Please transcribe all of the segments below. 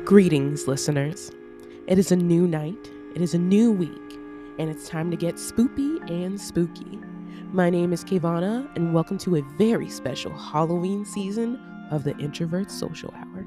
Greetings, listeners. It is a new night, it is a new week, and it's time to get spoopy and spooky. My name is KaVonna, and welcome to a very special Halloween season of the Introvert Social Hour.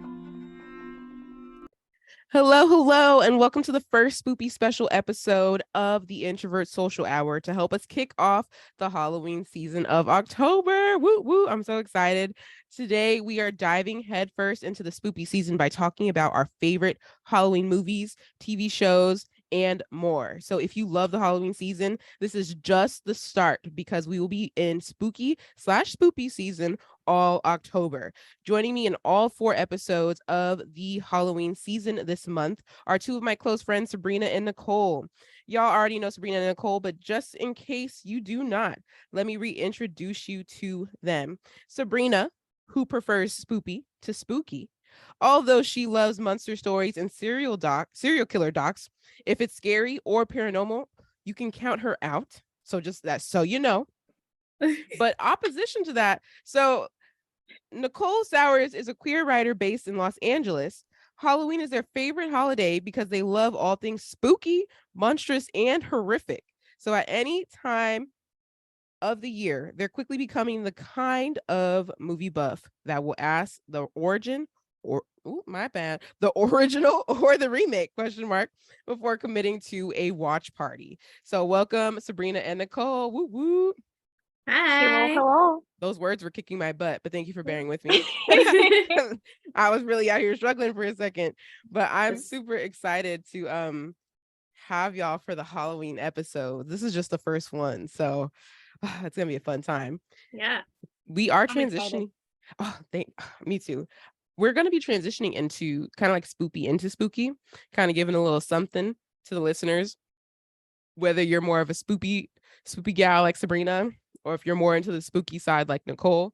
Hello, and welcome to the first spoopy special episode of the Introvert Social Hour to help us kick off the Halloween season of October. Woo woo! I'm so excited. Today we are diving headfirst into the spoopy season by talking about our favorite Halloween movies, TV shows, and more. So if you love the Halloween season, this is just the start because we will be in spooky/spoopy season all October. Joining me in all 4 episodes of the Halloween season this month are 2 of my close friends, Sabrina and Nicole. Y'all already know Sabrina and Nicole, but just in case you do not, let me reintroduce you to them. Sabrina, who prefers spoopy to spooky. Although she loves monster stories and serial killer docs, if it's scary or paranormal, you can count her out. So just that, so you know. But opposition to that, so Nicole Sowers is a queer writer based in Los Angeles. Halloween is their favorite holiday because they love all things spooky, monstrous, and horrific. So at any time of the year, they're quickly becoming the kind of movie buff that will ask the origin or the original or the remake before committing to a watch party. So welcome Sabrina and Nicole. Woo woo. Hi. Hello. Those words were kicking my butt, but thank you for bearing with me. I was really out here struggling for a second, but I'm super excited to have y'all for the Halloween episode. This is just the first one, so it's gonna be a fun time. Yeah, we are transitioning. Me too. We're gonna be transitioning into kind of like spoopy into spooky, kind of giving a little something to the listeners. Whether you're more of a spoopy gal like Sabrina, or if you're more into the spooky side like Nicole,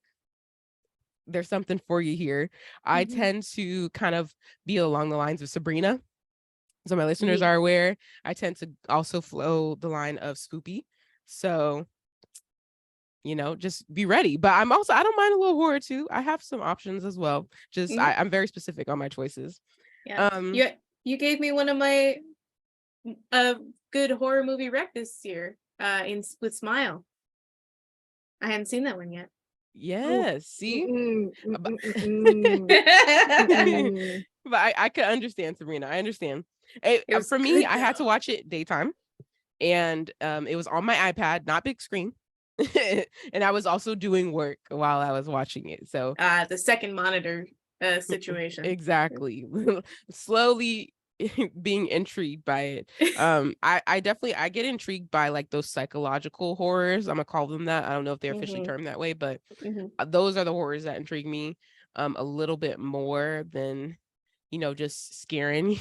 there's something for you here. I tend to kind of be along the lines of Sabrina. So my listeners are aware. I tend to also flow the line of spoopy. So, just be ready. But I don't mind a little horror too. I have some options as well. I'm very specific on my choices. Yeah. You gave me one of my good horror movie rec this year with Smile. I hadn't seen that one yet. Yes, see? But I could understand, Sabrina. I understand. For me, I had to watch it daytime, and it was on my iPad, not big screen. And I was also doing work while I was watching it. So the second monitor situation. Exactly. Slowly being intrigued by it. I definitely get intrigued by like those psychological horrors. I'm gonna call them that. I don't know if they're officially termed that way, but those are the horrors that intrigue me a little bit more than just scaring.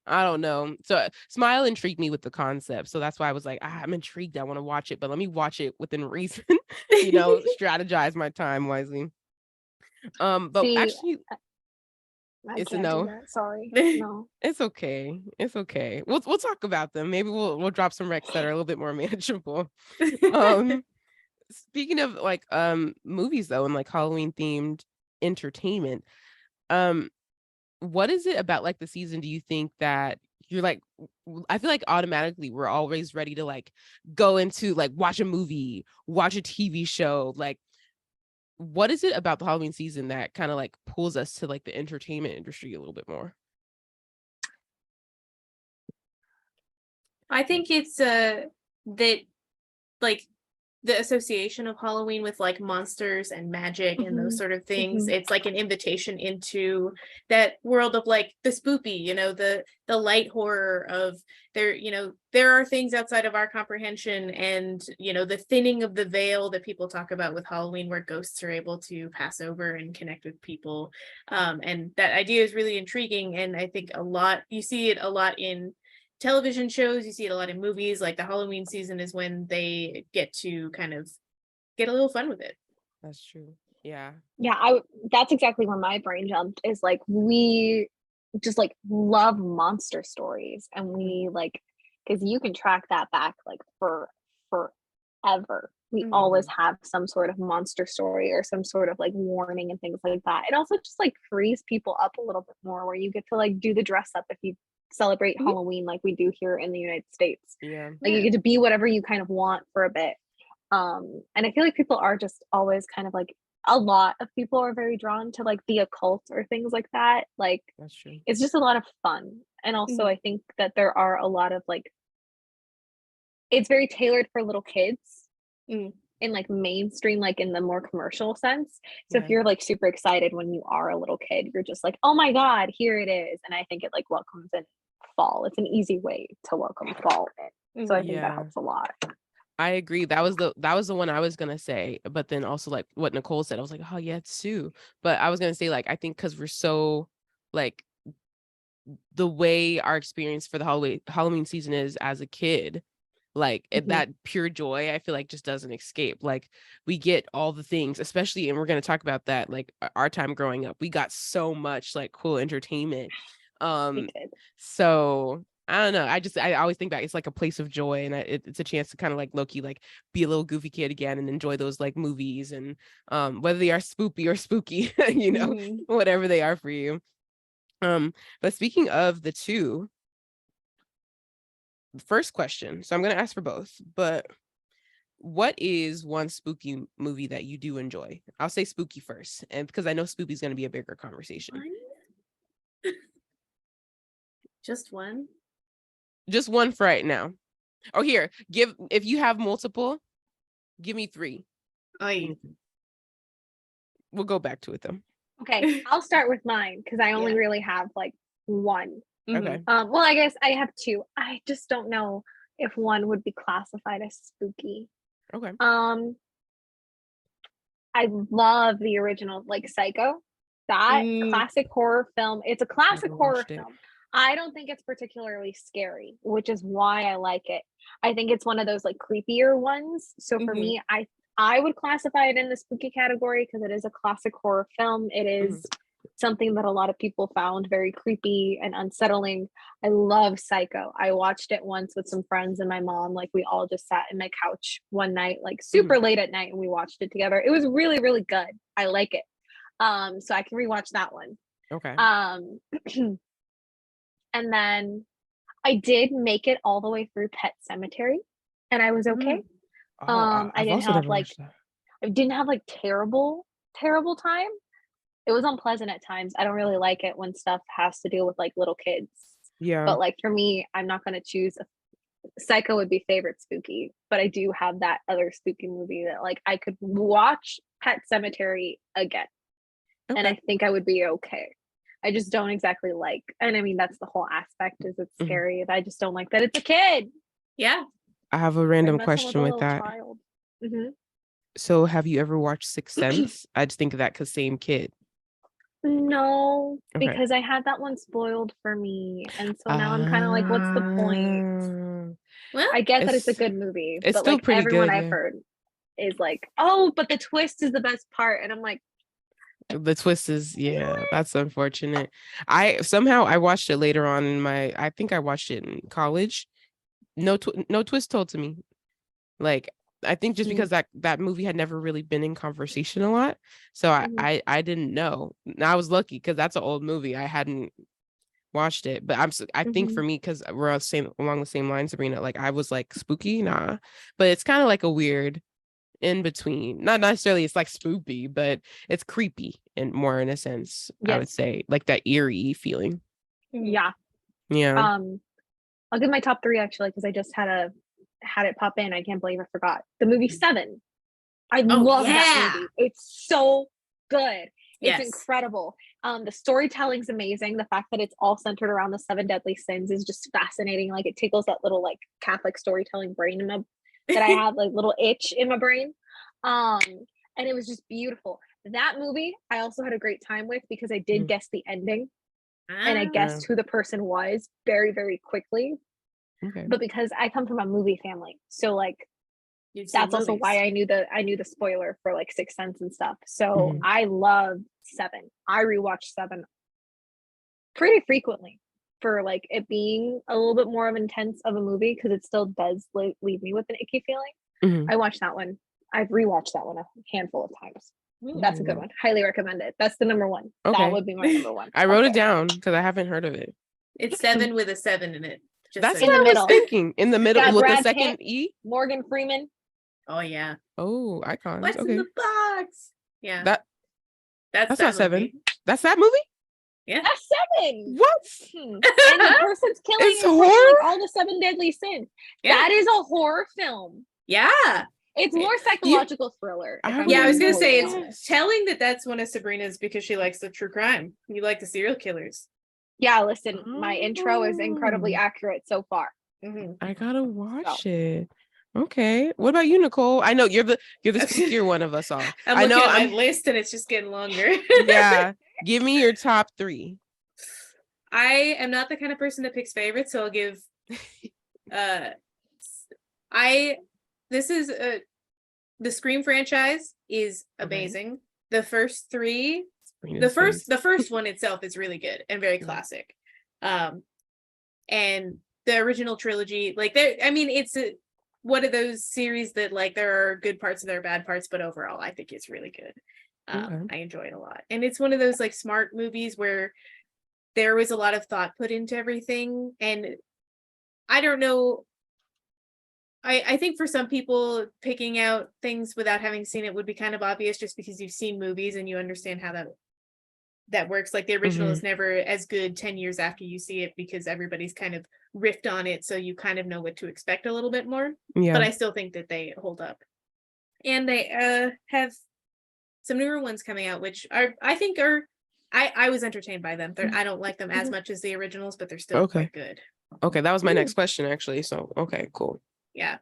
I don't know. So Smile intrigued me with the concept. So that's why I was like, I'm intrigued. I want to watch it, but let me watch it within reason, strategize my time wisely. But See, actually it's a no. Sorry. No. It's okay. We'll talk about them. Maybe we'll drop some recs that are a little bit more manageable. Speaking of like movies though, and like Halloween themed entertainment, what is it about like the season do you think that you're like, I feel like automatically we're always ready to like go into like watch a movie, watch a TV show, like what is it about the Halloween season that kind of like pulls us to like the entertainment industry a little bit more? I think it's that like the association of Halloween with like monsters and magic and those sort of things. It's like an invitation into that world of like the spoopy, the light horror of there are things outside of our comprehension, and the thinning of the veil that people talk about with Halloween, where ghosts are able to pass over and connect with people. And that idea is really intriguing. And I think you see it a lot in television shows, you see it a lot in movies. Like the Halloween season is when they get to kind of get a little fun with it. That's true. Yeah. That's exactly where my brain jumped, is like we just like love monster stories, and we like, because you can track that back like for forever. we always have some sort of monster story or some sort of like warning and things like that. It also just like frees people up a little bit more, where you get to like do the dress up if you celebrate Halloween like we do here in the United States. Yeah. Like you get to be whatever you kind of want for a bit. And I feel like people are just always kind of like, a lot of people are very drawn to like the occult or things like that. Like That's true. it's just a lot of fun. And also I think that there are a lot of like, it's very tailored for little kids in like mainstream, like in the more commercial sense. So if you're like super excited when you are a little kid, you're just like, oh my God, here it is. And I think it like welcomes in fall. It's an easy way to welcome fall in. So I think that helps a lot. I agree. That was the one I was gonna say, but then also like what Nicole said, I was like, oh yeah, it's Sue. But I was gonna say like I think because we're so like the way our experience for the Halloween season is as a kid, like that pure joy, I feel like just doesn't escape. Like we get all the things, especially, and we're gonna talk about that. Like our time growing up, we got so much like cool entertainment. So I don't know. I always think back. It's like a place of joy, and it's a chance to kind of like low-key like be a little goofy kid again and enjoy those like movies and whether they are spoopy or spooky, you know, whatever they are for you. But speaking of the two, first question. So I'm gonna ask for both, but what is one spooky movie that you do enjoy? I'll say spooky first, and because I know spooky is gonna be a bigger conversation. Just one. Just one for right now. Oh, here, if you have multiple, give me 3. We'll go back to it though. Okay, I'll start with mine because I only really have like one. Okay. Well, I guess I have 2. I just don't know if one would be classified as spooky. Okay. I love the original, like Psycho. That classic horror film. It's a classic horror film. I don't think it's particularly scary, which is why I like it. I think it's one of those like creepier ones. So for me, I would classify it in the spooky category because it is a classic horror film. It is something that a lot of people found very creepy and unsettling. I love Psycho. I watched it once with some friends and my mom. Like we all just sat in my couch one night, like super late at night, and we watched it together. It was really, really good. I like it. So I can rewatch that one. Okay. And then I did make it all the way through Pet Sematary, and I was okay. I didn't have like terrible time. It was unpleasant at times. I don't really like it when stuff has to deal with like little kids. Yeah. But like for me, I'm not going to choose. Psycho would be favorite spooky, but I do have that other spooky movie that like I could watch Pet Sematary again, and I think I would be okay. I just don't exactly like, and I mean that's the whole aspect, is it's scary. I just don't like that it's a kid. Yeah. I have a random question with that. So have you ever watched Sixth Sense? I just think of that because same kid. No, because I had that one spoiled for me, and so now I'm kind of like, what's the point? Well, I get that it's a good movie, it's but still like pretty everyone good, I've heard is like, oh, but the twist is the best part, and I'm like, the twist is that's unfortunate. I watched it later on in I think I watched it in college. No twist told to me. Like I think just because that movie had never really been in conversation a lot, so I didn't know. I was lucky because that's an old movie. I hadn't watched it, but I think for me, because we're along the same lines, Sabrina. Like I was like spooky, nah, but it's kind of like a weird in between. Not necessarily it's like spoopy, but it's creepy and more in a sense. I would say like that eerie feeling. Yeah. I'll give my top 3 actually because I just had it pop in. I can't believe I forgot the movie 7. I love that movie. It's so good. It's incredible. The storytelling's amazing. The fact that it's all centered around the 7 deadly sins is just fascinating. Like it tickles that little like Catholic storytelling brain that I have, like little itch in my brain. And it was just beautiful. That movie I also had a great time with because I did guess the ending. And I guessed who the person was very, very quickly. But because I come from a movie family, so like that's also why I knew the spoiler for like Sixth Sense and stuff. So I love 7. I rewatch 7 pretty frequently for like it being a little bit more of intense of a movie because it still does leave me with an icky feeling. I watch that one I've rewatched that one a handful of times. That's a good Ooh. one. Highly recommend it. That's the number one. Okay. That would be my number one. I wrote it down because I haven't heard of it. It's 7 with a 7 in it. That's so what In I the was middle. thinking. In the middle Got with the Brad second Pitt. E. Morgan Freeman. Oh yeah. Oh, icons. What's Okay. in the box? Yeah. That's that not 7. movie. That's that movie? Yeah. That's 7. What? And the person's killing It's is from, horror? like, all the 7 deadly sins. Yeah. That is a horror film. Yeah. It's more psychological thriller. If I'm Yeah, I was being gonna say totally it's honest. telling that that's one of Sabrina's because she likes the true crime. You like the serial killers. Yeah, listen, my intro is incredibly Oh. accurate so far. I gotta watch it. Okay. What about you, Nicole? I know you're the spookier one of us all. I'm I looking know at my I'm list and it's just getting longer. yeah. Give me your top 3. I am not the kind of person that picks favorites, so I'll give the Scream franchise is amazing. The first 3, the first one itself is really good and very classic. And the original trilogy, like it's one of those series that like there are good parts and there are bad parts, but overall I think it's really good. I enjoy it a lot. And it's one of those like smart movies where there was a lot of thought put into everything. And I don't know, I think for some people picking out things without having seen it would be kind of obvious just because you've seen movies and you understand how that works. Like the original is never as good 10 years after you see it because everybody's kind of riffed on it, so you kind of know what to expect a little bit more. Yeah. But I still think that they hold up. And they have some newer ones coming out, which I think are I was entertained by them. I don't like them as much as the originals, but they're still quite good. Okay, that was my next question actually. So okay, cool. Yeah.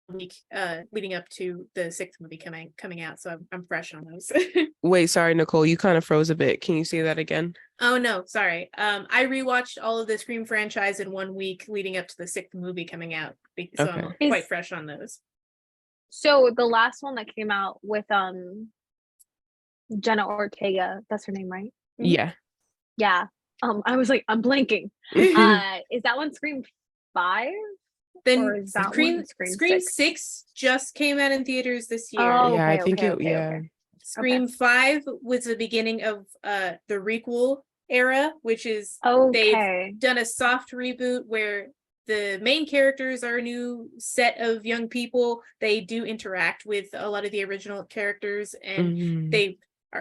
Week leading up to the 6th movie coming out, so I'm fresh on those. Wait, sorry, Nicole, you kind of froze a bit. Can you say that again? Oh no, sorry. I rewatched all of the Scream franchise in 1 week leading up to the 6th movie coming out, so I'm quite fresh on those. So the last one that came out with Jenna Ortega, that's her name, right? Yeah. Yeah. I was like, I'm blanking. Is that one Scream 5? Then Scream 6 just came out in theaters this year. Oh, yeah, okay, I think okay. Scream 5 was the beginning of the requel era, which is they've done a soft reboot where the main characters are a new set of young people. They do interact with a lot of the original characters and they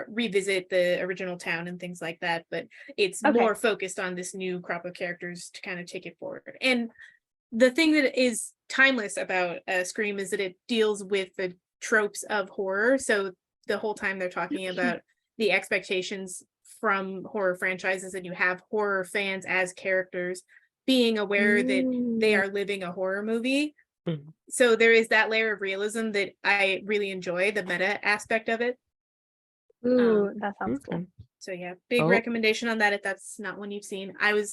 revisit the original town and things like that, but it's more focused on this new crop of characters to kind of take it forward. And the thing that is timeless about Scream is that it deals with the tropes of horror. So the whole time they're talking about the expectations from horror franchises, and you have horror fans as characters being aware that they are living a horror movie. So there is that layer of realism that I really enjoy, the meta aspect of it. Ooh, that sounds cool. So yeah, big recommendation on that if that's not one you've seen. I was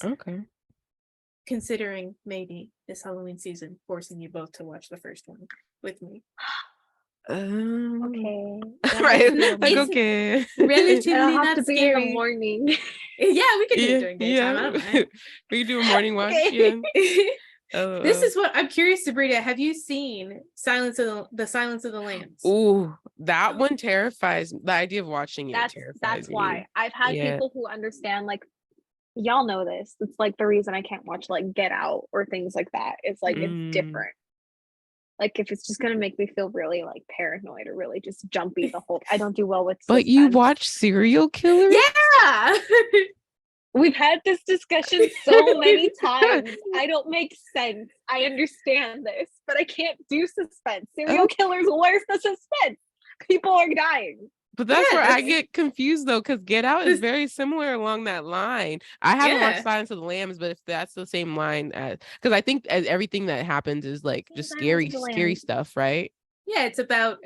considering maybe this Halloween season forcing you both to watch the first one with me. Okay. Right. Like, okay. Relatively It'll have not to be scary. in the morning. Yeah, we could do it during daytime. I don't mind. We could do a morning watch. Okay. Yeah. This is what I'm curious, Sabrina. Have you seen Silence of the Lambs? Ooh, that one terrifies me. The idea of watching it terrifies that's me. why I've had people who understand, like, y'all know this. It's like the reason I can't watch like Get Out or things like that. It's like it's different. Like if it's just gonna make me feel really like paranoid or really just jumpy the whole. I don't do well with. But you watch serial killers? Yeah. We've had this discussion so many times. I don't make sense. I understand this, but I can't do suspense. Serial killers, where's the suspense? People are dying. But that's where I get confused though, because Get Out is very similar along that line. I haven't watched Silence of the Lambs, but if that's the same line as, because I think as everything that happens is like just scary stuff, right? Yeah, it's about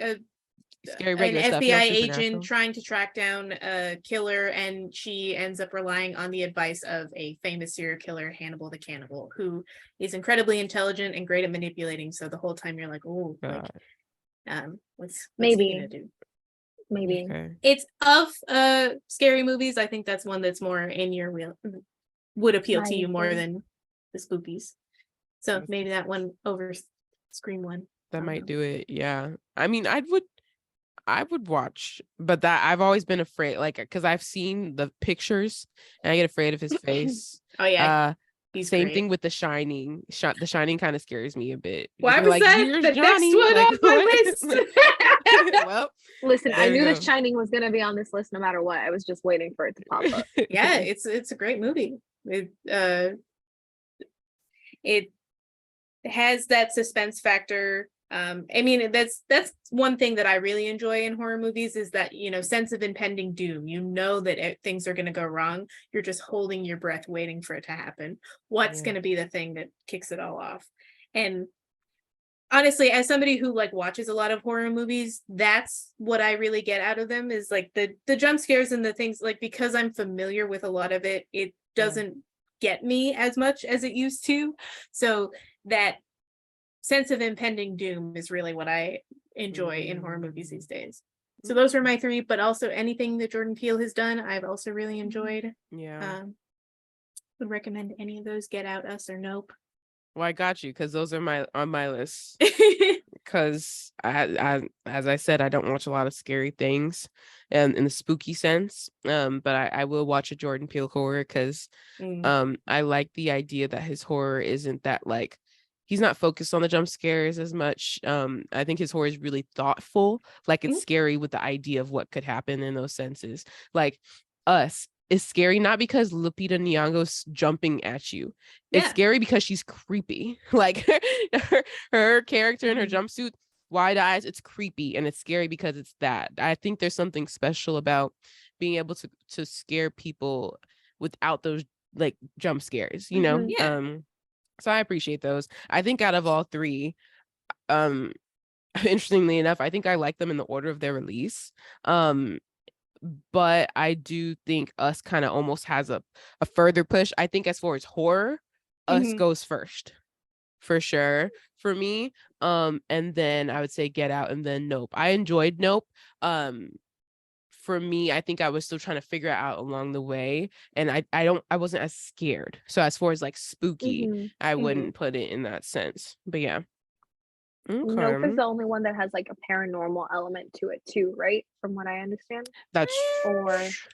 scary an stuff, FBI agent trying to track down a killer, and she ends up relying on the advice of a famous serial killer, Hannibal the Cannibal, who is incredibly intelligent and great at manipulating. So the whole time you're like, oh, like, what's he gonna do? Maybe it's of scary movies. I think that's one that's more in your wheel, would appeal to you more than the spookies. So maybe that one Scream one. That might do it. Yeah. I mean, I would watch, but that I've always been afraid, like, because I've seen the pictures and I get afraid of his face. Oh yeah, he's Same great. thing with The Shining. The Shining kind of scares me a bit. Why was like, that here's the Johnny. next one like, on my list? Well, listen, I knew go. The Shining was gonna be on this list no matter what. I was just waiting for it to pop up. Yeah, it's a great movie. It has that suspense factor. I mean, that's one thing that I really enjoy in horror movies is that, you know, sense of impending doom. You know that things are going to go wrong. You're just holding your breath, waiting for it to happen. What's going to be the thing that kicks it all off? And honestly, as somebody who like watches a lot of horror movies, that's what I really get out of them is like the jump scares and the things, like, because I'm familiar with a lot of it, it doesn't get me as much as it used to. So that sense of impending doom is really what I enjoy in horror movies these days. So those are my three, but also anything that Jordan Peele has done, I've also really enjoyed. Yeah. Would recommend any of those. Get Out, Us, or Nope. Well, I got you, because those are on my list. Because I, as I said, I don't watch a lot of scary things, in the spooky sense. But I will watch a Jordan Peele horror because, I like the idea that his horror isn't that, like, he's not focused on the jump scares as much. I think his horror is really thoughtful. Like, it's scary with the idea of what could happen in those senses. Like, Us is scary not because Lupita Nyong'o's jumping at you. It's scary because she's creepy. Like, her character in her jumpsuit, wide eyes, it's creepy, and it's scary because it's that. I think there's something special about being able to scare people without those, like, jump scares, you know? So I appreciate those. I think out of all three, interestingly enough, I think I like them in the order of their release. But I do think Us kind of almost has a further push. I think as far as horror, Us goes first, for sure, for me. And then I would say Get Out, and then Nope. I enjoyed Nope. For me, I think I was still trying to figure it out along the way, and I wasn't as scared. So as far as like spooky, I wouldn't put it in that sense. But yeah. Nope is the only one that has like a paranormal element to it too, right? From what I understand. That's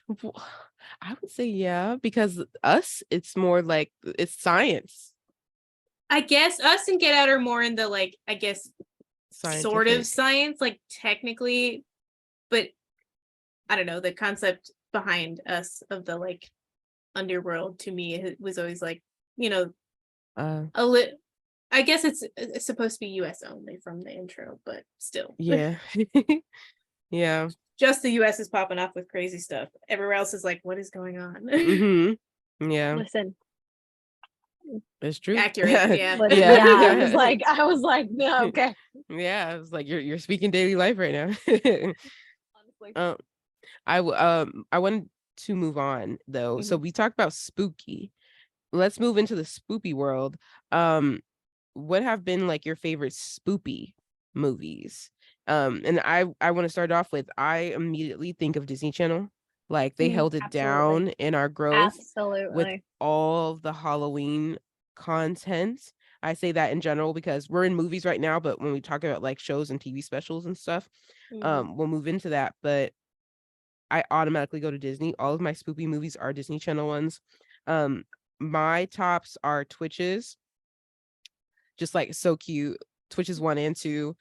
I would say yeah, because Us, it's more like it's science. I guess Us and Get Out are more in the, like, I guess scientific. Sort of science, like technically, but I don't know, the concept behind Us of the like underworld to me it was always like, you know, I guess it's supposed to be US only from the intro, but still. Yeah. Yeah. Just the US is popping off with crazy stuff. Everywhere else is like, what is going on? Yeah. Listen. It's true. Accurate. Yeah. I was like, no, okay. Yeah, I was like, you're speaking daily life right now. Honestly. I wanted to move on though. So we talked about spooky. Let's move into the spoopy world. What have been like your favorite spoopy movies? And I want to start off with, I immediately think of Disney Channel. Like, they held it down in our growth with all the Halloween content. I say that in general because we're in movies right now, but when we talk about like shows and TV specials and stuff, we'll move into that. But I automatically go to Disney. All of my spoopy movies are Disney Channel ones. My tops are Twitches, just like so cute. Twitches 1 and 2.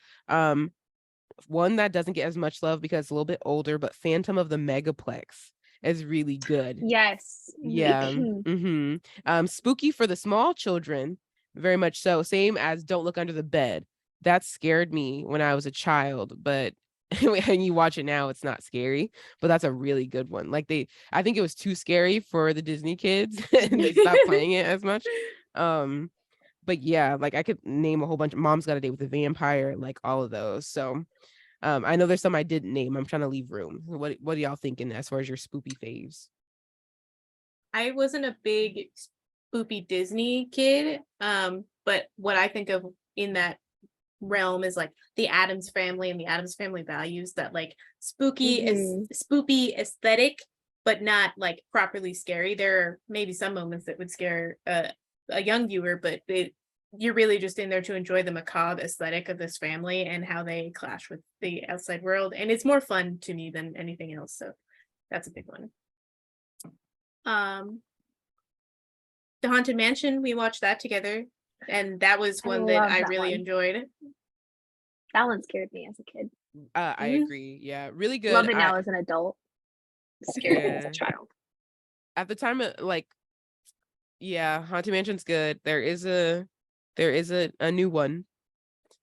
One that doesn't get as much love because it's a little bit older, but Phantom of the Megaplex is really good. Yes. Yeah. Spooky for the small children, very much so. Same as Don't Look Under the Bed. That scared me when I was a child, but when you watch it now, it's not scary. But that's a really good one. Like, I think it was too scary for the Disney kids, and they stopped playing it as much. But yeah, like I could name a whole bunch. Mom's Got a Date with a Vampire, like all of those. So I know there's some I didn't name. I'm trying to leave room. What are y'all thinking as far as your spoopy faves? I wasn't a big spoopy Disney kid, but what I think of in that realm is like the Addams Family and the Addams Family Values, that like spooky spoopy aesthetic, but not like properly scary. There are maybe some moments that would scare a young viewer, but you're really just in there to enjoy the macabre aesthetic of this family and how they clash with the outside world. And it's more fun to me than anything else. So that's a big one. The Haunted Mansion, we watched that together. And that was one that I really enjoyed. That one scared me as a kid. I agree. Yeah, really good. Love it now as an adult. Scared me as a child. At the time, like, yeah, Haunted Mansion's good. There is a new one,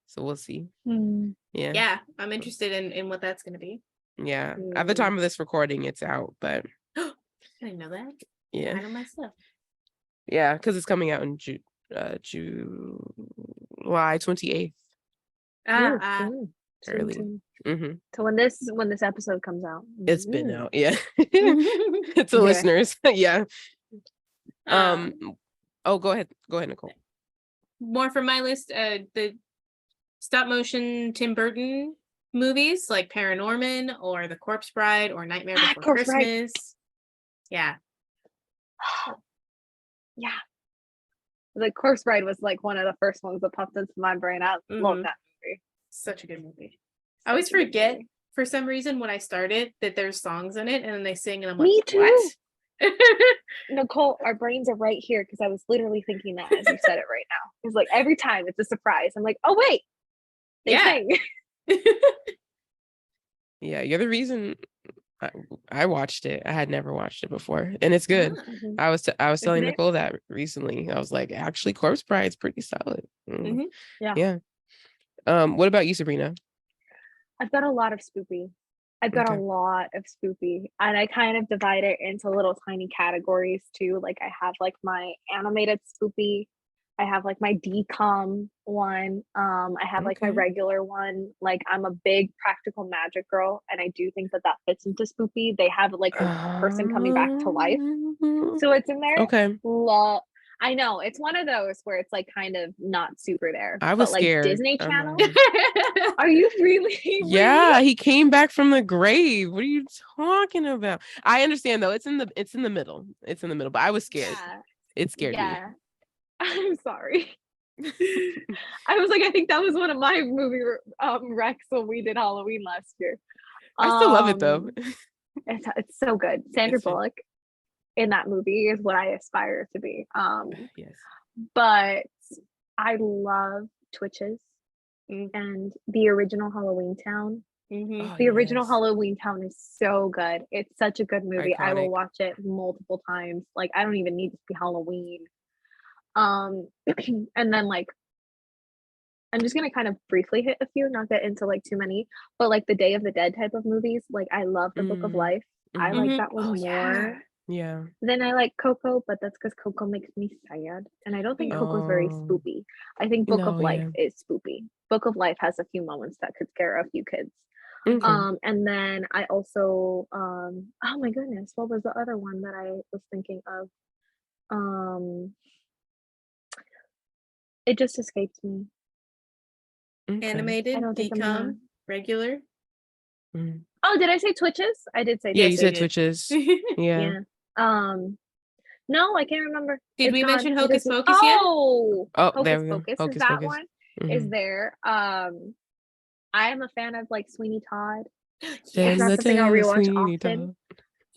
so we'll see. Yeah, I'm interested in what that's gonna be. Yeah, at the time of this recording, it's out, but I didn't know that. Yeah, I know my stuff. Yeah, because it's coming out in July 28th. Early. So when this episode comes out, it's been out. Yeah. To listeners. Yeah. Oh, go ahead, Nicole. More from my list, the stop motion Tim Burton movies like Paranorman or The Corpse Bride or Nightmare Before Christmas. Yeah. Yeah. The Corpse Bride was like one of the first ones that popped into my brain. I love that movie. Such a good movie. I always forget for some reason when I started that there's songs in it and then they sing and I'm like, me too. What? Nicole, our brains are right here because I was literally thinking that as you said it right now. It's like every time it's a surprise. I'm like, oh wait, they sing. Yeah, you're the reason I watched it. I had never watched it before, and it's good. I was telling Nicole that recently. I was like, actually, Corpse Bride's pretty solid. Yeah. What about you, Sabrina? I've got a lot of Spoopy. And I kind of divide it into little tiny categories too. Like I have like my animated Spoopy, I have like my DCOM one, I have like my regular one. Like I'm a big practical magic girl, and I do think that fits into Spoopy. They have like a person coming back to life, so it's in there. I know it's one of those where it's like kind of not super there. I was scared. Disney Channel. Are you really? Yeah, he came back from the grave. What are you talking about? I understand though. It's in the middle. It's in the middle. But I was scared. Yeah. It scared me. I'm sorry. I was like, I think that was one of my movie recs when we did Halloween last year. I still love it though. It's so good. Sandra Bullock in that movie is what I aspire to be. Yes. But I love Twitches and the original Halloweentown. The original Halloweentown is so good. It's such a good movie. Iconic. I will watch it multiple times. Like I don't even need to see Halloween. And then like I'm just gonna kind of briefly hit a few, not get into like too many, but like the Day of the Dead type of movies. Like I love the Book of Life. I like that one more. Yeah. Then I like Coco, but that's because Coco makes me sad. And I don't think Coco's very spoopy. I think Book of Life is spoopy. Book of Life has a few moments that could scare a few kids. And then I also oh my goodness, what was the other one that I was thinking of? It just escaped me. Animated, DCOM, regular. Oh, did I say Twitches? I did say. Yeah, you said Twitches. Yeah. No, I can't remember. Did we mention Hocus Pocus yet? Oh, there we go. Hocus is that one. Is there? I am a fan of like Sweeney Todd. It's not something I'll rewatch often.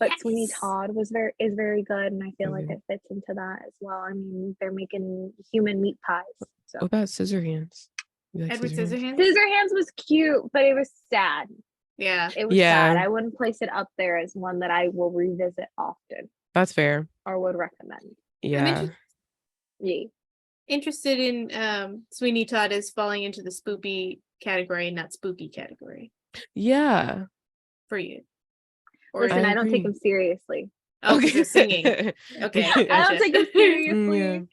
But Sweeney Todd is very good, and I feel like it fits into that as well. I mean, they're making human meat pies. So. What about Scissorhands? Edward Scissorhands? Scissorhands was cute, but it was sad. Yeah. It was sad. I wouldn't place it up there as one that I will revisit often. That's fair. Or would recommend. Yeah. Interested in Sweeney Todd is falling into the spoopy category, not spooky category. Yeah. For you. Listen, I don't take them seriously. Oh, okay. You're singing. Okay. Gotcha. I don't take them seriously.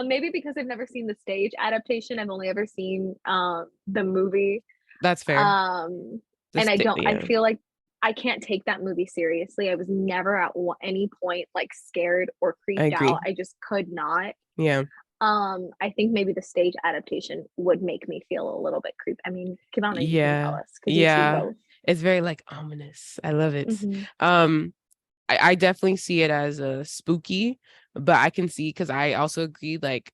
Maybe because I've never seen the stage adaptation. I've only ever seen the movie. That's fair. And I feel like I can't take that movie seriously. I was never at any point like scared or creeped out. I just could not. Yeah. I think maybe the stage adaptation would make me feel a little bit creepy. I mean, KaVonna, you can tell us. Yeah. It's very like ominous. I love it. I definitely see it as a spooky, but I can see, because I also agree, like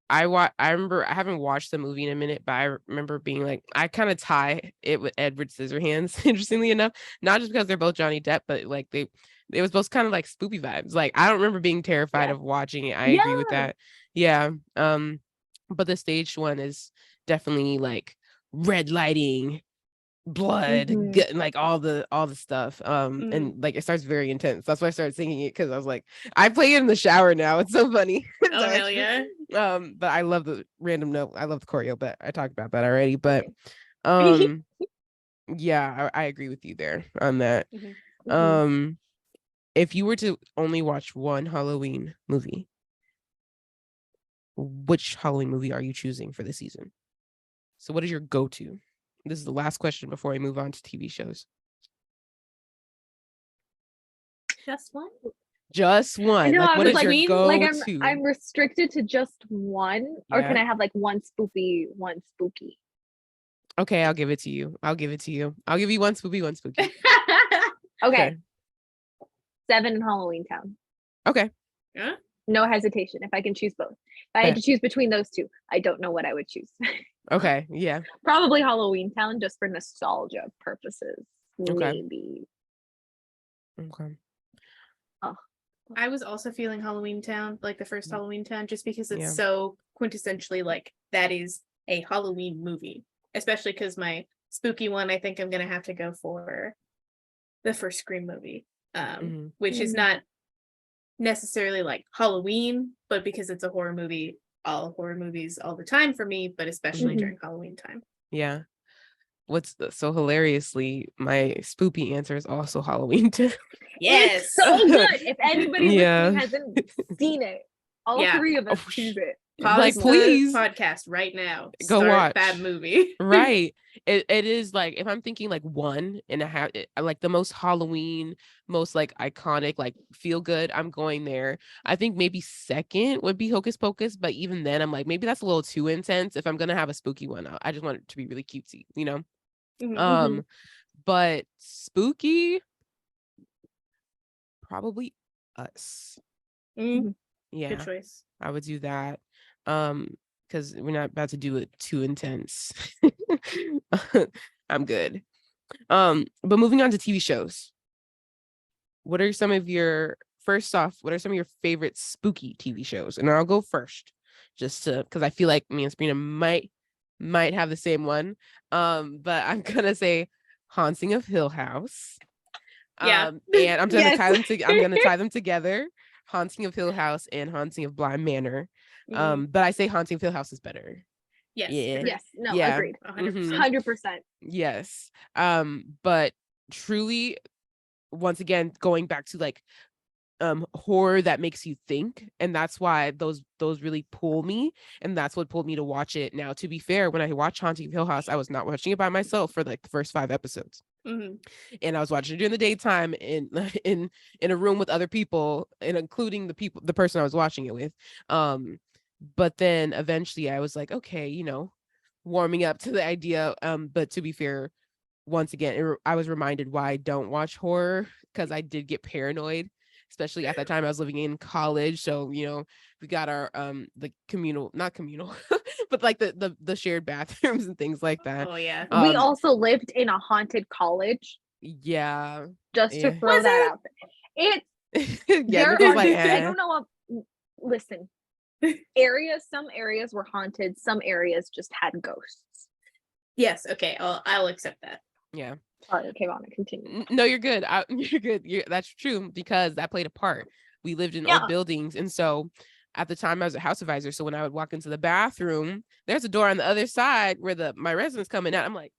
I remember I haven't watched the movie in a minute, but I remember being like, I kind of tie it with Edward Scissorhands, interestingly enough, not just because they're both Johnny Depp, but like it was both kind of like spoopy vibes. Like I don't remember being terrified of watching it. I agree with that. Yeah. But the staged one is definitely like red lighting, blood, like all the stuff. And like it starts very intense. That's why I started singing it, because I was like, I play it in the shower now. It's so funny. Oh hell yeah. But I love the random note. I love the choreo, but I talked about that already. But yeah, I agree with you there on that. If you were to only watch one Halloween movie, which Halloween movie are you choosing for the season? So what is your go-to? This is the last question before I move on to TV shows. Just one? Just one. No, like, what is like, your go-to? Like I'm restricted to just one, or can I have like one spoopy, one spooky? Okay, I'll give it to you. I'll give you one spoopy, one spooky. Okay. 7 in Halloweentown. Okay. Yeah. No hesitation. If I can choose both. If I had to choose between those two, I don't know what I would choose. Okay. Yeah. Probably Halloweentown, just for nostalgia purposes. Maybe. Okay. Oh. I was also feeling Halloweentown, like the first Halloweentown, just because it's so quintessentially like that is a Halloween movie. Especially because my spooky one, I think I'm gonna have to go for the first Scream movie, which is not necessarily like Halloween, but because it's a horror movie, all horror movies all the time for me, but especially during Halloween time. Yeah. So hilariously, my spoopy answer is also Halloweentown. Yes. It's so good. If anybody listening hasn't seen it, all 3 of us choose it. Pause like, please podcast right now. Go watch that movie. Right. It is like, if I'm thinking like 1.5, like the most Halloween, most like iconic, like feel good, I'm going there. I think maybe second would be Hocus Pocus, but even then I'm like, maybe that's a little too intense. If I'm gonna have a spooky one, I just want it to be really cutesy, you know. But spooky, probably Us. Yeah, good choice. I would do that. Because we're not about to do it too intense. I'm good. But moving on to TV shows. What are some of your favorite spooky TV shows? And I'll go first, just to, because I feel like me and Sabrina might have the same one. But I'm gonna say Haunting of Hill House. And I'm gonna tie them together. Haunting of Hill House and Haunting of Bly Manor. But I say Haunting of Hill House is better. Yes. Yeah. Yes. No, agreed. 100%. Yes. But truly, once again, going back to like horror that makes you think, and that's why those really pull me, and that's what pulled me to watch it. Now, to be fair, when I watched Haunting of Hill House, I was not watching it by myself for like the first 5 episodes. And I was watching it during the daytime in a room with other people, and including the person I was watching it with. But then eventually I was like, okay, warming up to the idea. But to be fair, once again, I was reminded why I don't watch horror, because I did get paranoid, especially at that time I was living in college. So, we got our the not communal, but like the shared bathrooms and things like that. Oh yeah. We also lived in a haunted college. Yeah. Just to throw that out there. I don't know. Listen, some areas were haunted, some areas just had ghosts. Yes. Okay. I'll accept that. Yeah. Sorry, KaVonna, continue. No, you're good. You're good. That's true, because that played a part. We lived in old buildings, and so at the time I was a house advisor. So when I would walk into the bathroom, there's a door on the other side where my residents coming out. I'm like,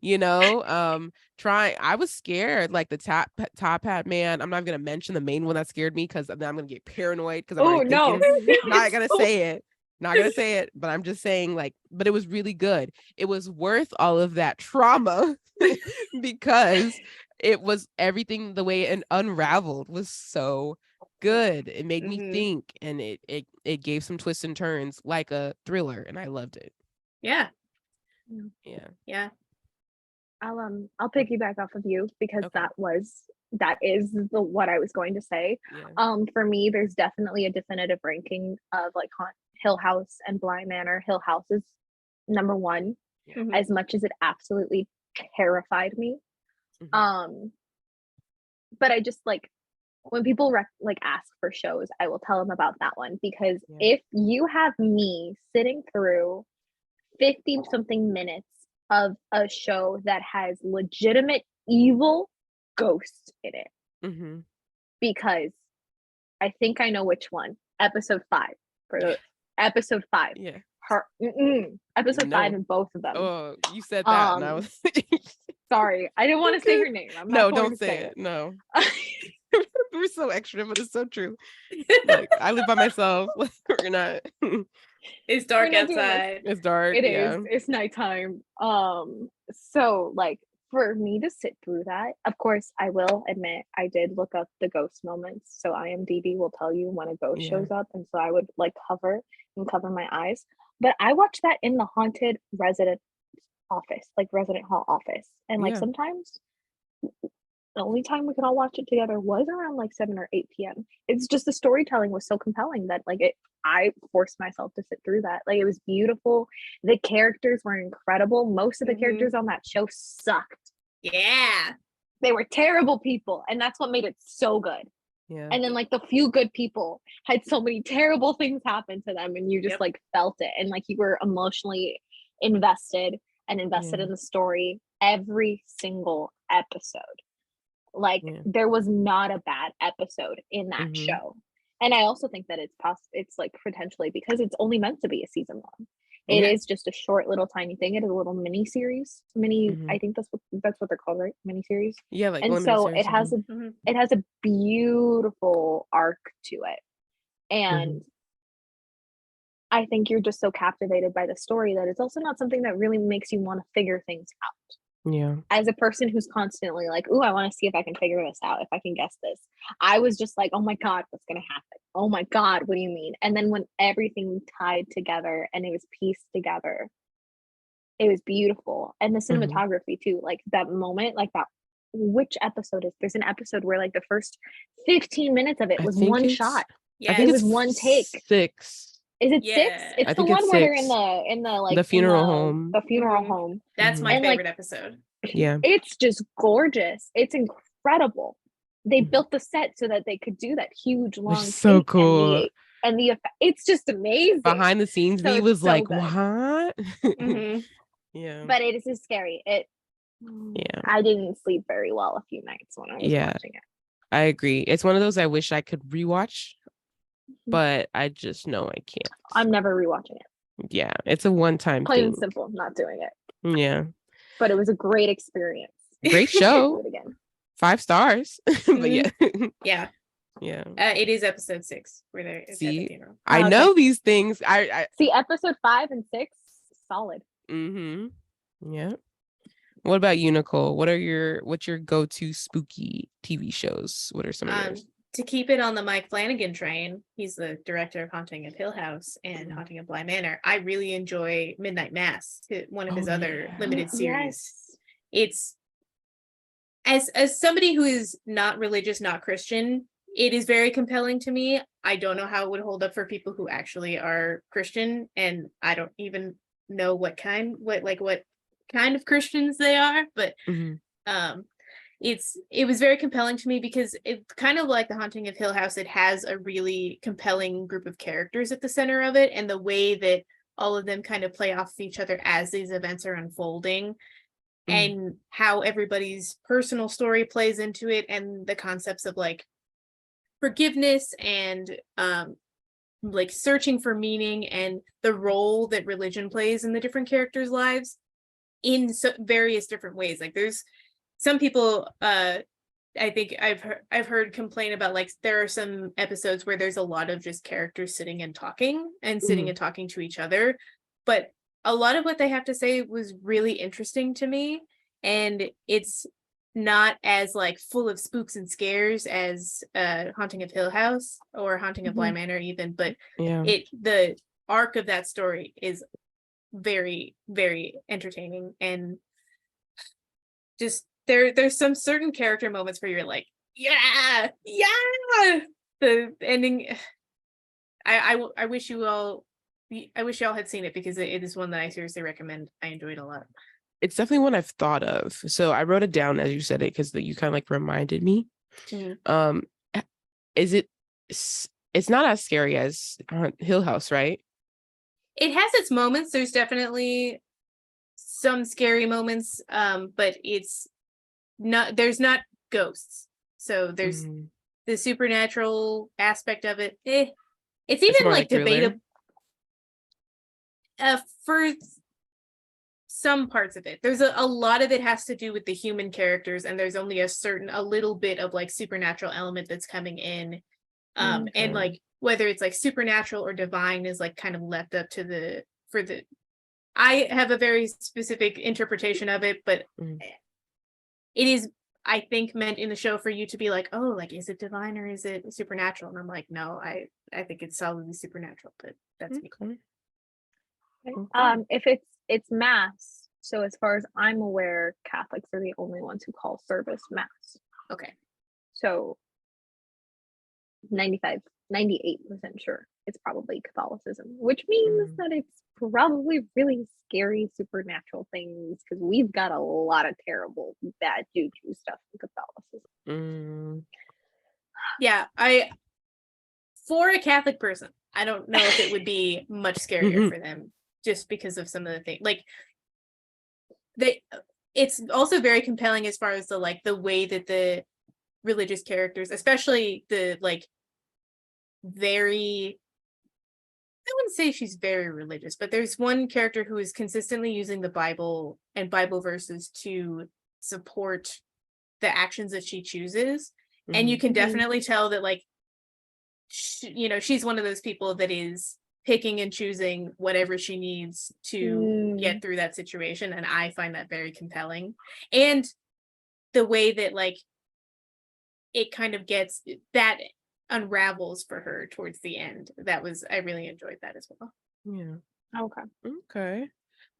I was scared. Like the top hat man. I'm not gonna mention the main one that scared me, because then I'm gonna get paranoid, because I'm not gonna say it, but I'm just saying, like, but it was really good. It was worth all of that trauma because it was everything, the way it unraveled was so good. It made me think, and it gave some twists and turns like a thriller, and I loved it. Yeah. I'll piggyback off of you, because that is what I was going to say. For me, there's definitely a definitive ranking of like Hill House and Bly Manor. Hill House is number one, as much as it absolutely terrified me. But I just like, when people ask for shows, I will tell them about that one, because if you have me sitting through 50 something minutes of a show that has legitimate evil ghosts in it, because I think I know which one. Episode 5 for the episode 5. Yeah. Episode 5 in both of them. Oh, you said that, and I was sorry, I didn't want to say her name. I'm not no, going don't to say it. No. We're so extra, but it's so true. Like, I live by myself. Like, we're not. It's dark outside. It's dark. It is. It's nighttime. So like, for me to sit through that, of course, I will admit I did look up the ghost moments. So IMDb will tell you when a ghost shows up, and so I would like cover my eyes. But I watched that in the haunted resident office, like resident hall office, and like sometimes the only time we could all watch it together was around like 7 or 8 p.m. It's just the storytelling was so compelling that like I forced myself to sit through that. Like, it was beautiful. The characters were incredible. Most of the characters on that show sucked. Yeah. They were terrible people, and that's what made it so good. Yeah. And then like the few good people had so many terrible things happen to them, and you just like felt it, and like you were emotionally invested in the story every single episode. Like there was not a bad episode in that show. And I also think that it's like potentially, because it's only meant to be a season long. It is just a short little tiny thing. It is a little mini series. I think that's what they're called, right? Mini series. Yeah, like, and so it has a beautiful arc to it. And I think you're just so captivated by the story that it's also not something that really makes you want to figure things out. Yeah. As a person who's constantly like, ooh, I want to see if I can figure this out, if I can guess this. I was just like, oh my God, what's going to happen? Oh my God, what do you mean? And then when everything tied together and it was pieced together, it was beautiful. And the cinematography too, like that moment, like that, which episode is, there's an episode where like the first 15 minutes of it was one shot. Yeah, I think it was one take. 6. Is it 6? It's the one where they're in the like the funeral home. The funeral home. That's my favorite episode. Yeah. It's just gorgeous. It's incredible. They built the set so that they could do that huge long it's so take, cool. And the effect, it's just amazing. Behind the scenes, so me was so like, good. what? Yeah. But it is just scary. I didn't sleep very well a few nights when I was watching it. I agree. It's one of those I wish I could rewatch, but I just know I can't. I'm never rewatching it. Yeah, it's a one-time Plain thing. and simple, not doing it. Yeah. But it was a great experience. Great show. Do it again. 5 stars. But yeah. Yeah. Yeah. It is episode 6 where they're at the funeral. I know these things. I see episode 5 and 6, solid. Yeah. What about you, Nicole? What's your go-to spooky TV shows? What are some of yours? To keep it on the Mike Flanagan train, he's the director of Haunting of Hill House and Haunting of Bly Manor. I really enjoy Midnight Mass, one of his other limited series. It's as somebody who is not religious, not Christian, it is very compelling to me. I don't know how it would hold up for people who actually are Christian, and I don't even know what kind of Christians they are, but it was very compelling to me because it's kind of like the Haunting of Hill House. It has a really compelling group of characters at the center of it, and the way that all of them kind of play off of each other as these events are unfolding, and how everybody's personal story plays into it, and the concepts of like forgiveness and like searching for meaning, and the role that religion plays in the different characters' lives in various different ways. Like there's some people I think I've heard complain about, like, there are some episodes where there's a lot of just characters sitting and talking and talking to each other, but a lot of what they have to say was really interesting to me, and it's not as like full of spooks and scares as Haunting of Hill House or Haunting of Bly Manor even, but the arc of that story is very, very entertaining, and just there's some certain character moments where you're like, yeah, the ending. I wish you all I wish y'all had seen it because it is one that I seriously recommend. I enjoyed a lot. It's definitely one I've thought of. So I wrote it down as you said it because you kind of like reminded me. Mm-hmm. Is it? It's not as scary as Hill House, right? It has its moments. There's definitely some scary moments, but it's not. There's not ghosts, so there's the supernatural aspect of it. It's even like debatable. For some parts of it, there's a lot of it has to do with the human characters, and there's only a little bit of like supernatural element that's coming in, and like whether it's like supernatural or divine is like kind of left up to I have a very specific interpretation of it, but it is, I think, meant in the show for you to be like, oh, like, is it divine or is it supernatural? And I'm like, no, I think it's solidly supernatural, but that's me. If it's mass, so as far as I'm aware, Catholics are the only ones who call service mass. Okay. So 98% sure it's probably Catholicism, which means that it's probably really scary supernatural things, because we've got a lot of terrible bad juju stuff in Catholicism. Yeah, for a Catholic person, I don't know if it would be much scarier for them, just because of some of the things. Like, it's also very compelling as far as the way that the religious characters, especially the very, I wouldn't say she's very religious, but there's one character who is consistently using the Bible and Bible verses to support the actions that she chooses. And you can definitely tell that she's one of those people that is picking and choosing whatever she needs to get through that situation. And I find that very compelling. And the way that it kind of gets that unravels for her towards the end. I really enjoyed that as well. Yeah. Okay.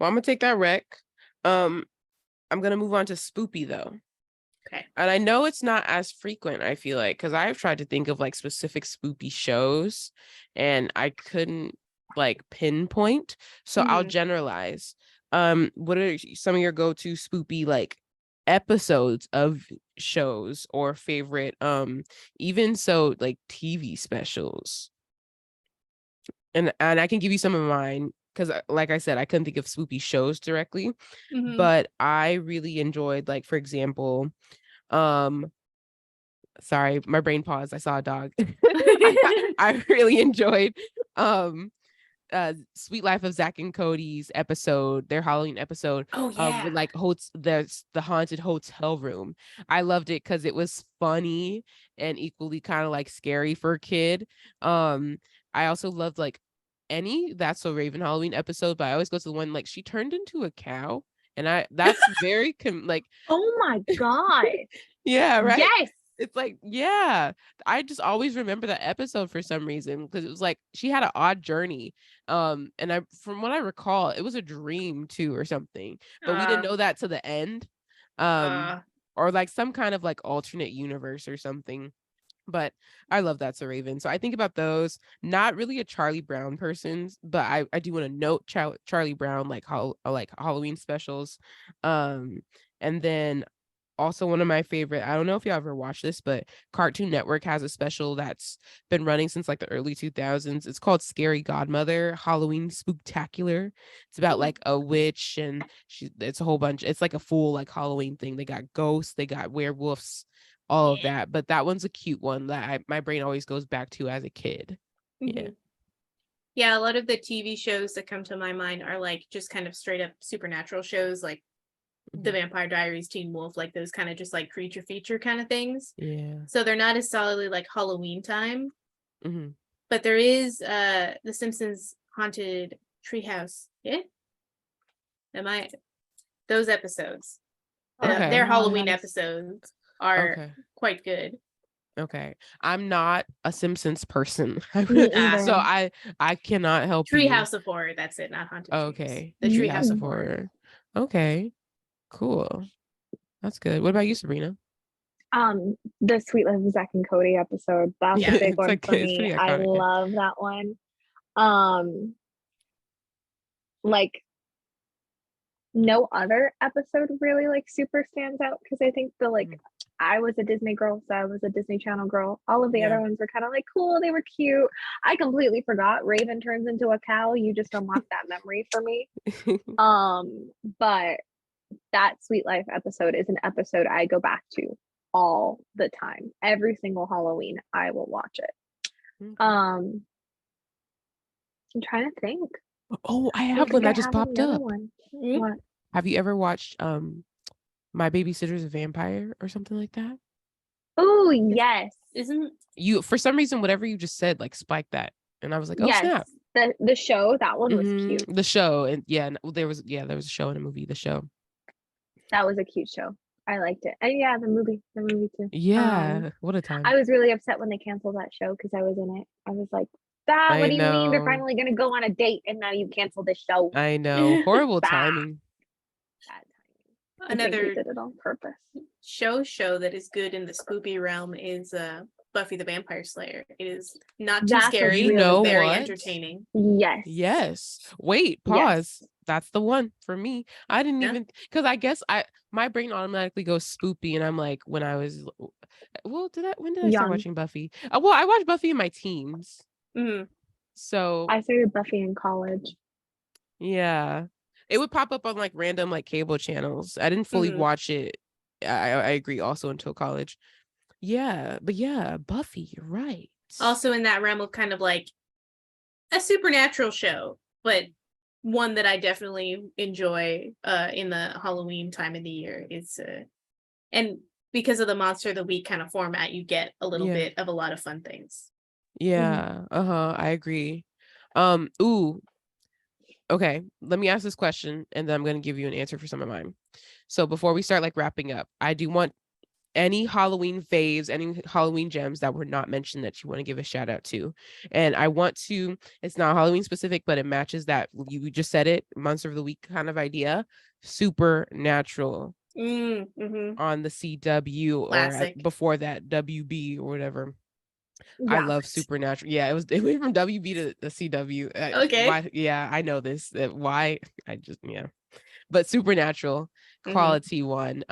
Well, I'm gonna take that rec. I'm gonna move on to Spoopy though. Okay. And I know it's not as frequent, I feel like, because I've tried to think of specific Spoopy shows and I couldn't pinpoint. So I'll generalize. What are some of your go-to Spoopy episodes of shows or favorite even so TV specials? And I can give you some of mine because like I said, I couldn't think of Spoopy shows directly, but I really enjoyed for example, sorry, my brain paused, I saw a dog. I really enjoyed Sweet Life of Zach and Cody's episode, their Halloween episode. With there's the haunted hotel room. I loved it because it was funny and equally kind of scary for a kid. I also loved any That's So Raven Halloween episode, but I always go to the one she turned into a cow, and that's very oh my god. Yeah, right. Yes. It's yeah, I just always remember that episode for some reason because it was she had an odd journey. And from what I recall, it was a dream too or something, but we didn't know that to the end. Or some kind of alternate universe or something. But I love That's a Raven. So I think about those. Not really a Charlie Brown person, but I do want to note Charlie Brown Halloween specials. And then also one of my favorite, I don't know if you ever watched this, but Cartoon Network has a special that's been running since the early 2000s. It's called Scary Godmother Halloween Spooktacular. It's about a witch, and it's a whole bunch. It's a full Halloween thing. They got ghosts, they got werewolves, all of that. But that one's a cute one that my brain always goes back to as a kid. Yeah, a lot of the TV shows that come to my mind are just kind of straight up supernatural shows, The Vampire Diaries, Teen Wolf, those kind of just creature feature kind of things. Yeah. So they're not as solidly Halloweentown. But there is The Simpsons Haunted Treehouse. Yeah. Those episodes. Their Halloween episodes are quite good. Okay. I'm not a Simpsons person. So I cannot help you. Treehouse of Horror, that's it, not Haunted Okay. Treehouse. The Treehouse of Horror. Okay. Cool. That's good. What about you, Sabrina? The Sweet Life of Zach and Cody episode. That's a big one for me. I love that one. like no other episode really like super stands out because I think the like I was a Disney girl, so I was a Disney Channel girl. All of the other ones were kind of like cool, they were cute. I completely forgot Raven turns into a cow. You just unlocked that memory for me. But that Sweet Life episode is an episode I go back to all the time. Every single Halloween I will watch it. I'm trying to think. Oh, I have one that just popped up. What? Have you ever watched My Babysitter's a Vampire or something like that? Oh, yes. Isn't you for some reason whatever you just said like spiked that, and I was like, oh, yes. Snap. The show, that one was cute. The show, and there was a show and a movie. The show, that was a cute show. I liked it. And yeah, the movie too. Yeah, what a time. I was really upset when they canceled that show because I was in it. I was like, what do you mean they're finally gonna go on a date and now you cancel the show? I know, horrible timing. Bad timing. Another did it on purpose. Show that is good in the spoopy realm is Buffy the Vampire Slayer. It is not too scary, very entertaining. Yes. Wait, pause. Yes. That's the one for me. I didn't even, because I guess my brain automatically goes spoopy, and I'm like, when I was, when did I start watching Buffy? Well, I watched Buffy in my teens. So I started Buffy in college. Yeah, it would pop up on like random like cable channels. I didn't fully watch it. I agree. Also until college. Yeah, but yeah, Buffy, you're right. Also in that realm of kind of like a supernatural show, but one that I definitely enjoy in the Halloween time of the year is and because of the Monster of the Week kind of format, you get a little bit of a lot of fun things. Yeah, I agree. Ooh. Okay, let me ask this question, and then I'm going to give you an answer for some of mine. So before we start like wrapping up, I do want any Halloween faves, any Halloween gems that were not mentioned that you want to give a shout out to. And I want to, it's not Halloween specific, but it matches that you just said it, Monster of the Week kind of idea. Supernatural on the CW or before that WB or whatever. I love Supernatural. Yeah, it went from WB to the CW. Okay. I know this. Why? But Supernatural, quality one.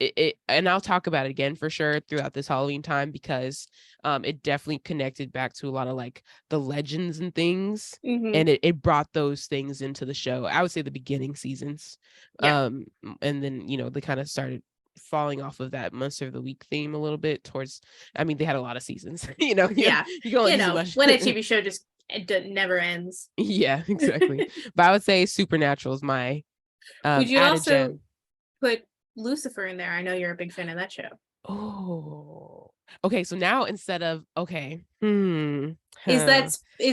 It and I'll talk about it again for sure throughout this Halloween time because it definitely connected back to a lot of like the legends and things, and it brought those things into the show. I would say the beginning seasons, and then they kind of started falling off of that Monster of the Week theme a little bit towards. I mean, they had a lot of seasons, you can only do so much. When a TV show just never ends. Yeah, exactly. But I would say Supernatural is my would you also put Lucifer in there? I know you're a big fan of that show. Oh, okay. So now instead of is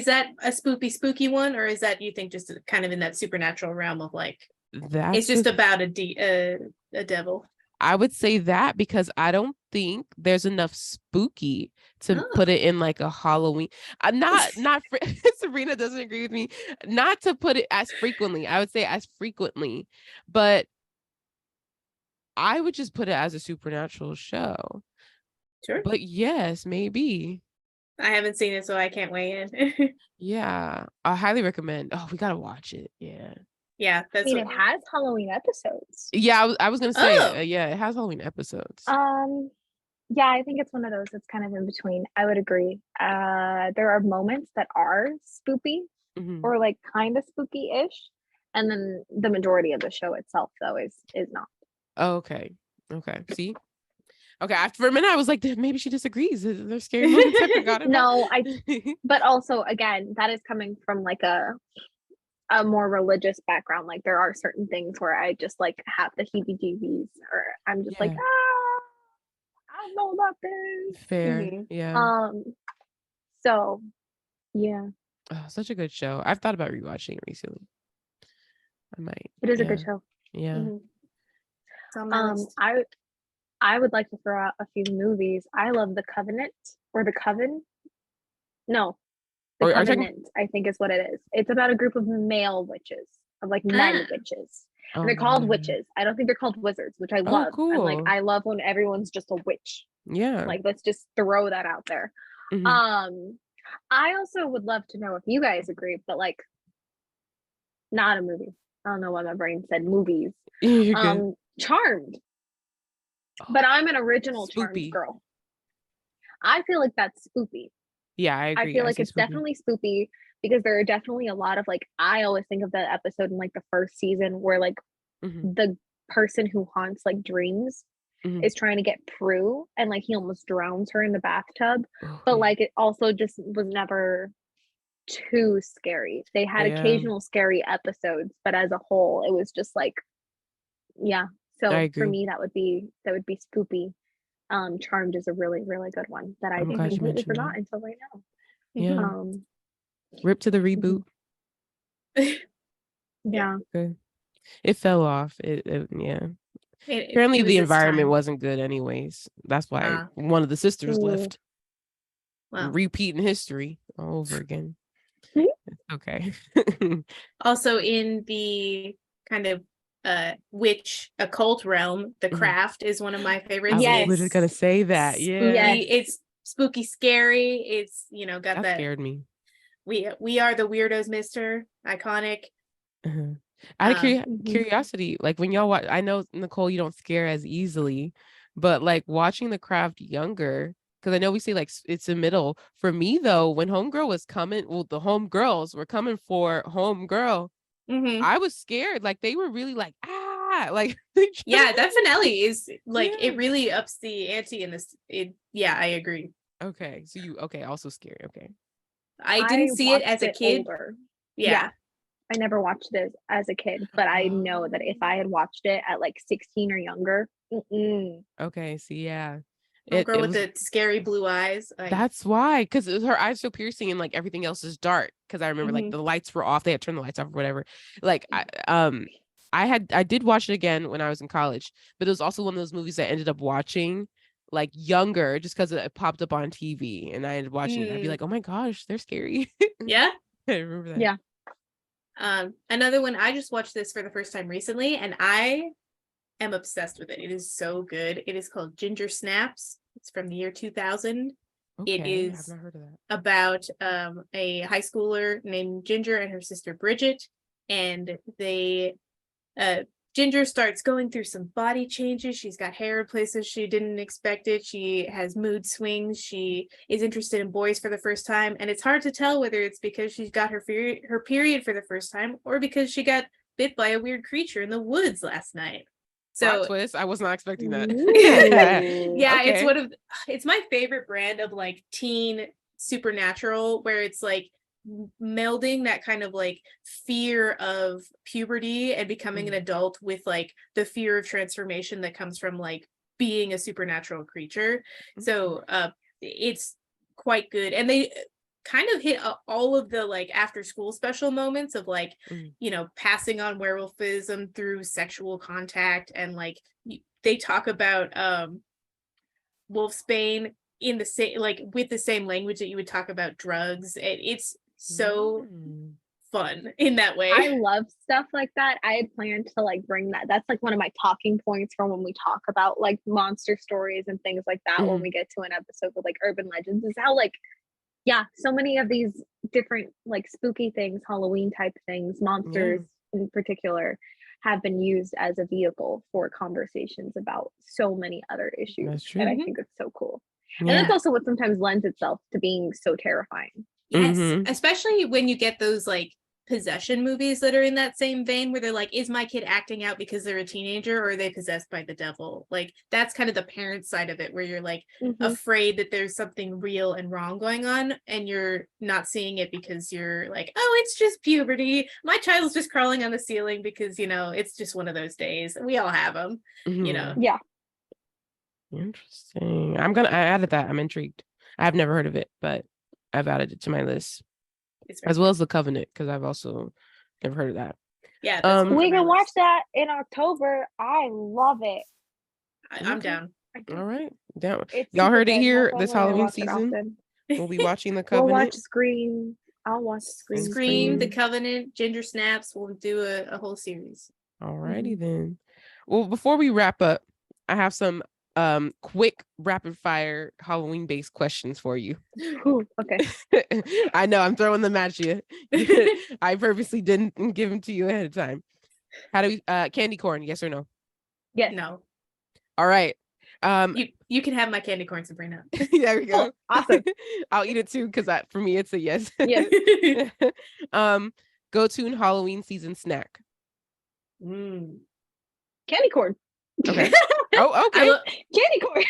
that a spooky one, or is that you think just kind of in that supernatural realm of like it's just about a devil? I would say that because I don't think there's enough spooky to put it in like a Halloween. Not Sabrina doesn't agree with me. Not to put it as frequently. I would say as frequently, but I would just put it as a supernatural show. Sure. But yes, maybe. I haven't seen it, so I can't weigh in. Yeah, I highly recommend. Oh, we gotta watch it. Yeah. Yeah, it has Halloween episodes. Yeah, I was gonna say, yeah, it has Halloween episodes. Yeah, I think it's one of those that's kind of in between. I would agree. There are moments that are spoopy or like kind of spooky-ish, and then the majority of the show itself, though, is not. Oh, okay. See. Okay, for a minute I was like, maybe she disagrees. They're scary moments. I forgot about. No, but also again, that is coming from like a more religious background. Like there are certain things where I just like have the heebie-jeebies, or I'm just like, I don't know about this. Fair. Yeah. So yeah. Oh, such a good show. I've thought about rewatching it recently. I might. It is a good show. Yeah. I would like to throw out a few movies. I love The Covenant or The Coven. No, The Covenant, I think is what it is. It's about a group of male witches, of like men witches. And they're called witches. I don't think they're called wizards, which I love. Cool. I'm like, I love when everyone's just a witch. Yeah. Like, let's just throw that out there. I also would love to know if you guys agree, but like not a movie. I don't know why my brain said movies. You're good. Charmed. But I'm an original Charmed Spoopy. girl. I feel like that's spoopy. Yeah, I I agree. feel like it's spoopy. definitely spoopy because there are definitely a lot of like, I always think of the episode in like the first season where like the person who haunts like dreams is trying to get Prue and like he almost drowns her in the bathtub. But like it also just was never too scary. They had occasional scary episodes, but as a whole, it was just like, yeah. So for me, that would be spoopy. Charmed is a really, really good one that I completely forgot until right now. Yeah. Rip to the reboot. Yeah. Good. It fell off. Yeah. Apparently the environment wasn't good anyways. That's why one of the sisters left. Wow. Repeating history all over again. Okay. Also in the kind of witch occult realm, The Craft is one of my favorites. I was literally gonna say that. Yeah. It's spooky, scary. It's, you know, got that scared me. We are the weirdos, Mr. Iconic. Out of curiosity, like when y'all watch, I know Nicole, you don't scare as easily, but like watching The Craft younger, because I know we say like it's the middle. For me though, when Homegirl was coming, well, the Homegirls were coming for Homegirl. I was scared. Like they were really like, like yeah, that finale is like it really ups the ante in this. Yeah, I agree. Okay, so you also scary. Okay, I didn't see it as a kid. Yeah. I never watched this as a kid, but I know that if I had watched it at like 16 or younger. Okay, so yeah. Girl with the scary blue eyes. That's why, because her eyes so piercing and like everything else is dark. Because I remember like the lights were off; they had turned the lights off or whatever. Like I did watch it again when I was in college, but it was also one of those movies I ended up watching like younger, just because it popped up on TV, and I ended up watching it. I'd be like, oh my gosh, they're scary. Yeah, I remember that. Yeah. Another one, I just watched this for the first time recently, and I am obsessed with it. It is so good. It is called Ginger Snaps. It's from the year 2000. Okay, it is I've not heard of that. About a high schooler named Ginger and her sister Bridget, and they Ginger starts going through some body changes. She's got hair in places she didn't expect it. She has mood swings. She is interested in boys for the first time, and it's hard to tell whether it's because she's got her period for the first time or because she got bit by a weird creature in the woods last night. So twist. I was not expecting that. Yeah, okay. It's my favorite brand of like teen supernatural, where it's like melding that kind of like fear of puberty and becoming an adult with like the fear of transformation that comes from like being a supernatural creature. So it's quite good, and they kind of hit all of the like after school special moments of like you know, passing on werewolfism through sexual contact, and like they talk about wolfsbane in the same, like with the same language that you would talk about drugs. It's so fun in that way. I love stuff like that. I had planned to like bring that. That's like one of my talking points from when we talk about like monster stories and things like that when we get to an episode with like urban legends, is how like, yeah, so many of these different like spooky things, Halloween type things, monsters in particular, have been used as a vehicle for conversations about so many other issues. That's true. And I think it's so cool. And that's also what sometimes lends itself to being so terrifying. Yes, especially when you get those like possession movies that are in that same vein, where they're like, is my kid acting out because they're a teenager, or are they possessed by the devil? Like that's kind of the parent side of it, where you're like afraid that there's something real and wrong going on, and you're not seeing it because you're like, oh, it's just puberty, my child's just crawling on the ceiling because, you know, it's just one of those days, we all have them. You know. Yeah. Interesting. I added that. I'm intrigued. I've never heard of it, but I've added it to my list, as well as The Covenant, because I've also never heard of that. Yeah, we can watch that in October. I love it. I'm down. All right, down. Y'all heard it here. This Halloween season, we'll be watching The Covenant. We'll watch Scream. I'll watch Scream, The Covenant, Ginger Snaps. We'll do a whole series. All righty then. Well, before we wrap up, I have some quick rapid fire Halloween based questions for you. Ooh, okay. I know I'm throwing them at you. I purposely didn't give them to you ahead of time. How do we candy corn, yes or no? Yes. No. All right. You can have my candy corn, Sabrina. There we go. Oh, awesome. I'll eat it too, because for me it's a yes. Yes. Go-to Halloween season snack. Candy corn. Okay. Oh, okay. Candy corn.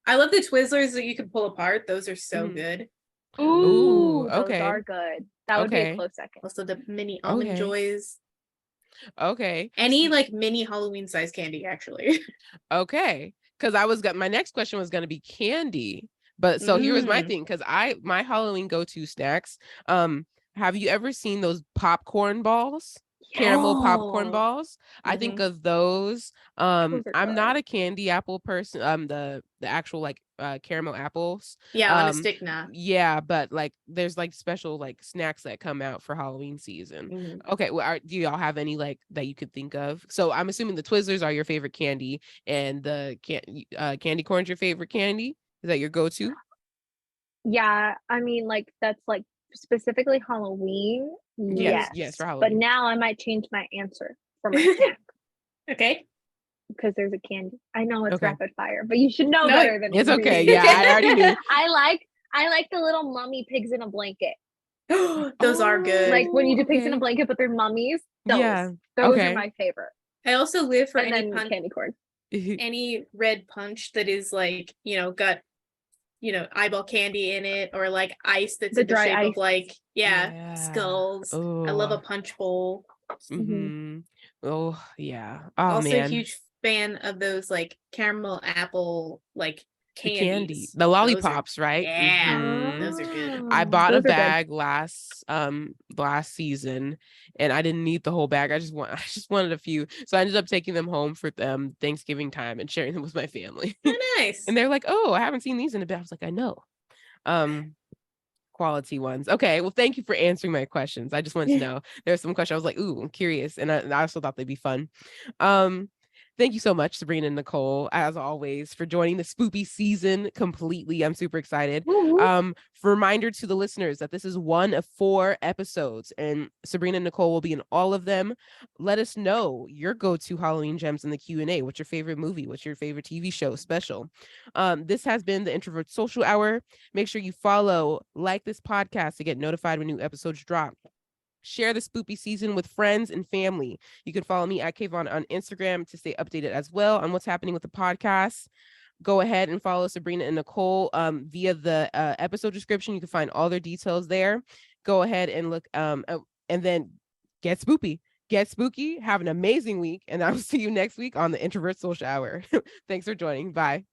I love the Twizzlers that you can pull apart. Those are so good. Ooh, okay. Those are good. That would be a close second. Also the mini almond joys. Okay. Any like mini Halloween size candy, actually. Okay. Because my next question was gonna be candy. But so here was my thing, because my Halloween go-to snacks. Have you ever seen those popcorn balls? Caramel popcorn balls. I think of those. I'm not a candy apple person. The actual like caramel apples. Yeah, on a stick now. Yeah, but like there's like special like snacks that come out for Halloween season. Okay, well, do y'all have any like that you could think of? So I'm assuming the Twizzlers are your favorite candy, and the candy corn's your favorite candy. Is that your go-to? Yeah, I mean, like that's like specifically Halloween. Yes, for Halloween. But now I might change my answer for my snack. Okay. Because there's a candy. I know it's rapid fire, but you should know better than it's me. okay. Yeah, I already knew. I like the little mummy pigs in a blanket. Those are good. Like when you do pigs in a blanket, but they're mummies. Those are my favorite. I also live for any candy corn. Any red punch that is like, got eyeball candy in it, or like ice that's in the shape ice. Of like skulls. I love a punch bowl. Oh yeah. Oh, also man. A huge fan of those like caramel apple like candies. The lollipops, right? Yeah, those are good. I bought a bag last season, and I didn't need the whole bag. I just wanted a few, so I ended up taking them home for Thanksgiving time and sharing them with my family. Oh, nice. And they're like, "Oh, I haven't seen these in a bit." I was like, "I know." Quality ones. Okay, well, thank you for answering my questions. I just wanted to know. There's some questions I was like, "Ooh, I'm curious," and I also thought they'd be fun. Thank you so much, Sabrina and Nicole, as always, for joining the Spoopy season completely. I'm super excited. Reminder to the listeners that this is one of 4 episodes, and Sabrina and Nicole will be in all of them. Let us know your go-to Halloween gems in the Q&A. What's your favorite movie? What's your favorite TV show special? This has been the Introvert Social Hour. Make sure you follow, like this podcast to get notified when new episodes drop. Share the Spoopy season with friends and family. You can follow me at KaVonna on Instagram to stay updated as well on what's happening with the podcast. Go ahead and follow Sabrina and Nicole via the episode description. You can find all their details there. Go ahead and look and then get spoopy. Get spooky. Have an amazing week. And I will see you next week on the Introvert Social Hour. Thanks for joining. Bye.